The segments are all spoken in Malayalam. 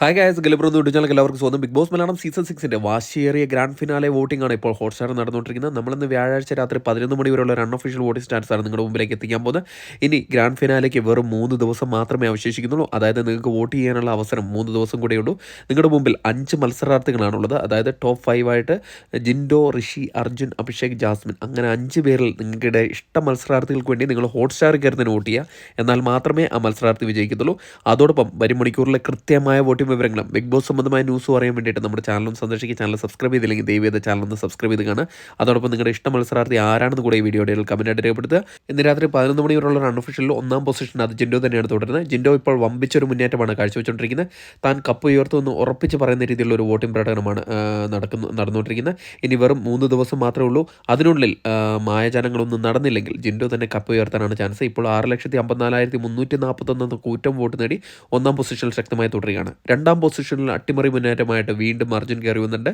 ഹായ് ഗായ്സ്, ഗലിബ്രൊന്ന് വിട്ടുചാനൽ എല്ലാവർക്കും സ്വന്തം ബിഗ് ബോസ് മലയാളം സീസൺ 6 വാശിയേറിയ ഗ്രാൻഡ് ഫിനാലെ വോട്ടിംഗ് ആണ് ഇപ്പോൾ ഹോട്ട്സ്റ്റാർ നടന്നുകൊണ്ടിരിക്കുന്നത്. നമ്മളിന്ന് വ്യാഴാഴ്ച രാത്രി 11 മണി വരെയുള്ള ഒരു അൺഒഫീഷ്യൽ വോട്ടിംഗ് സ്റ്റാറ്റസ് ആണ് നിങ്ങളുടെ മുമ്പിലേക്ക് എത്തിക്കാൻ പോകുന്നത്. ഇനി ഗ്രാൻഡ് ഫിനാലേക്ക് വെറും 3 ദിവസം മാത്രമേ അവശേഷിക്കുന്നുള്ളൂ. അതായത് നിങ്ങൾക്ക് വോട്ട് ചെയ്യാനുള്ള അവസരം 3 ദിവസം കൂടെയുള്ളൂ. നിങ്ങളുടെ മുമ്പിൽ 5 മത്സരാർത്ഥികളാണുള്ളത്. അതായത് ടോപ്പ് 5 ആയിട്ട് ജിൻഡോ, ഋഷി, അർജുൻ, അഭിഷേക്, ജാസ്മിൻ, അങ്ങനെ 5 പേരിൽ നിങ്ങളുടെ ഇഷ്ട മത്സരാർത്ഥികൾക്ക് വേണ്ടി നിങ്ങൾ ഹോട്ട്സ്റ്റാർ കയറി വോട്ട് ചെയ്യുക. എന്നാൽ മാത്രമേ ആ മത്സരാർത്ഥി വിജയിക്കത്തുള്ളൂ. അതോടൊപ്പം വരും മണിക്കൂറിലെ കൃത്യമായ വോട്ടിംഗ് വിവരങ്ങളും ബിഗ് ബോസ് സംബന്ധമായ ന്യൂസും അറിയാൻ വേണ്ടിയിട്ട് നമ്മുടെ ചാനലും സന്ദർശിക്കുക. ചാനൽ സബ്സ്ക്രൈബ് ചെയ്തില്ലെങ്കിൽ ദയവ് ചെയ്ത് ചാനൽ ഒന്ന് സബ്സ്ക്രൈബ് ചെയ്ത് കാണുക. അതോടൊപ്പം നിങ്ങളുടെ ഇഷ്ട മത്സരാർത്ഥി ആരാണെന്ന് കൂടെ ഈ വീഡിയോയിൽ കമൻറ്റായിട്ട് രേഖപ്പെടുത്തുക. ഇന്ന് രാത്രി 11 മണി വരെയുള്ള അൺഒഫീഷ്യലിൽ 1-ാം പൊസിഷൻ അത് ജിൻഡോ തന്നെയാണ് തുടരുന്നത്. ജിൻഡോ ഇപ്പോൾ വമ്പിച്ചൊരു മുന്നേറ്റമാണ് കാഴ്ചവെച്ചുകൊണ്ടിരിക്കുന്നത്. താൻ കപ്പ് ഉയർത്തുമെന്ന് ഉറപ്പിച്ച് പറയുന്ന രീതിയിലുള്ള ഒരു വോട്ടിംഗ് പ്രകടനമാണ് നടന്നുകൊണ്ടിരിക്കുന്നത്. ഇനി വെറും 3 ദിവസം മാത്രമേ ഉള്ളൂ. അതിനുള്ളിൽ മായജാലങ്ങളൊന്നും നടന്നില്ലെങ്കിൽ ജിൻഡോ തന്നെ കപ്പ് ഉയർത്താനാണ് ചാൻസ്. ഇപ്പോൾ 6,54,341 കൂറ്റം വോട്ട് നേടി 1-ാം പൊസിഷനിൽ ശക്തമായി തുടരുകയാണ്. 2-ാം പൊസിഷനിൽ അട്ടിമറി മുന്നേറ്റമായിട്ട് വീണ്ടും അർജുൻ കയറി വന്നിട്ടുണ്ട്.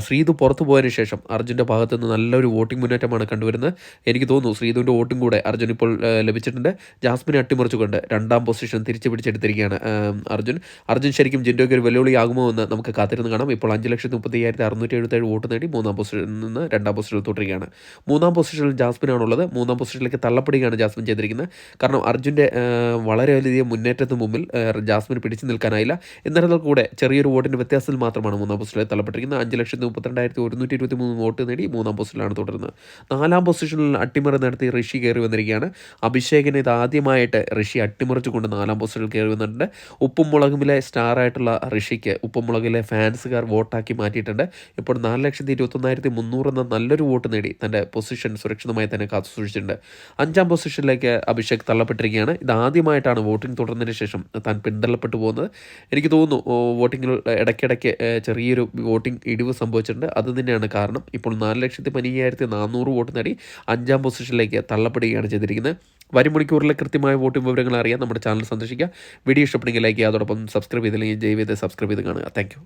ശ്രീതു പുറത്തു പോയതിനു ശേഷം അർജുൻ്റെ ഭാഗത്തു നിന്ന് നല്ലൊരു വോട്ടിംഗ് മുന്നേറ്റമാണ് കണ്ടുവരുന്നത്. എനിക്ക് തോന്നുന്നു ശ്രീതുവിൻ്റെ വോട്ടും കൂടെ അർജുൻ ഇപ്പോൾ ലഭിച്ചിട്ടുണ്ട്. ജാസ്മിനെ അട്ടിമറിച്ചുകൊണ്ട് 2-ാം പൊസിഷൻ തിരിച്ചു പിടിച്ചെടുത്തിരിക്കുകയാണ് അർജുൻ ശരിക്കും ജിൻഡോയ്ക്ക് ഒരു വെല്ലുവിളിയാകുമോ എന്ന് നമുക്ക് കാത്തിരുന്ന് കാണാം. ഇപ്പോൾ 5,30,677 വോട്ട് നേടി 3-ാം പൊസിഷനിൽ നിന്ന് 2-ാം പൊസിഷനിൽ തുടരുകയാണ്. 3-ാം പൊസിഷനിൽ ജാസ്മിനാണുള്ളത്. 3-ാം പൊസിഷനിലേക്ക് തള്ളപ്പെടുകയാണ് ജാസ്മിൻ ചെയ്തിരിക്കുന്നത്. കാരണം അർജുൻ്റെ വളരെയധികം മുന്നേറ്റത്തിന് മുമ്പിൽ ജാസ്മിന് പിടിച്ചു നിൽക്കാനായില്ല. എന്നിരുന്നാൽ കൂടെ ചെറിയൊരു വോട്ടിൻ്റെ വ്യത്യാസത്തിൽ മാത്രമാണ് 3-ാം പൊസിഷനിൽ തള്ളപ്പെട്ടിരിക്കുന്നത്. 5,32,123 വോട്ട് നേടി 3-ാം പൊസിഷനിലാണ് തുടരുന്നത്. 4-ാം പൊസിഷനിൽ അട്ടിമറി നടത്തി ഋഷി കയറി വന്നിരിക്കുകയാണ്. അഭിഷേകിനെ ഇതാദ്യമായിട്ട് ഋഷി അട്ടിമറിച്ചുകൊണ്ട് 4-ാം പൊസിഷനിൽ കയറി വന്നിട്ടുണ്ട്. ഉപ്പും മുളകുമിലെ സ്റ്റാറായിട്ടുള്ള ഋഷിക്ക് ഉപ്പും മുളകിലെ ഫാൻസുകാർ വോട്ടാക്കി മാറ്റിയിട്ടുണ്ട്. ഇപ്പോൾ 4,21,300 എന്ന നല്ലൊരു വോട്ട് നേടി തൻ്റെ പൊസിഷൻ സുരക്ഷിതമായി തന്നെ കാത്തു സൂക്ഷിച്ചിട്ടുണ്ട്. 5-ാം പൊസിഷനിലേക്ക് അഭിഷേക് തള്ളപ്പെട്ടിരിക്കുകയാണ്. ഇതാദ്യമായിട്ടാണ് വോട്ടിംഗ് തുടർന്നതിന് ശേഷം താൻ പിന്തള്ളപ്പെട്ടു പോകുന്നത്. എനിക്ക് തോന്നുന്നു വോട്ടിങ്ങിൽ ഇടയ്ക്കിടയ്ക്ക് ചെറിയൊരു വോട്ടിംഗ് ഇടിവ് സംഭവിച്ചിട്ടുണ്ട്. അത് തന്നെയാണ് കാരണം. ഇപ്പോൾ 4,15,400 വോട്ട് നേടി 5-ാം പൊസിഷനിലേക്ക് തള്ളപ്പെടുകയാണ് ചെയ്തിരിക്കുന്നത്. വരും മണിക്കൂറിലെ കൃത്യമായ വോട്ടിംഗ് വിവരങ്ങൾ അറിയാൻ നമ്മുടെ ചാനൽ സന്ദർശിക്കുക. വീഡിയോ ഇഷ്ടപ്പെടുമെങ്കിൽ ലൈക്ക് ചെയ്യുക. അതോടൊപ്പം സബ്സ്ക്രൈബ് ചെയ്തില്ലെങ്കിൽ ദയവ് ചെയ്ത് സബ്സ്ക്രൈബ് ചെയ്ത് കാണുക. Thank you.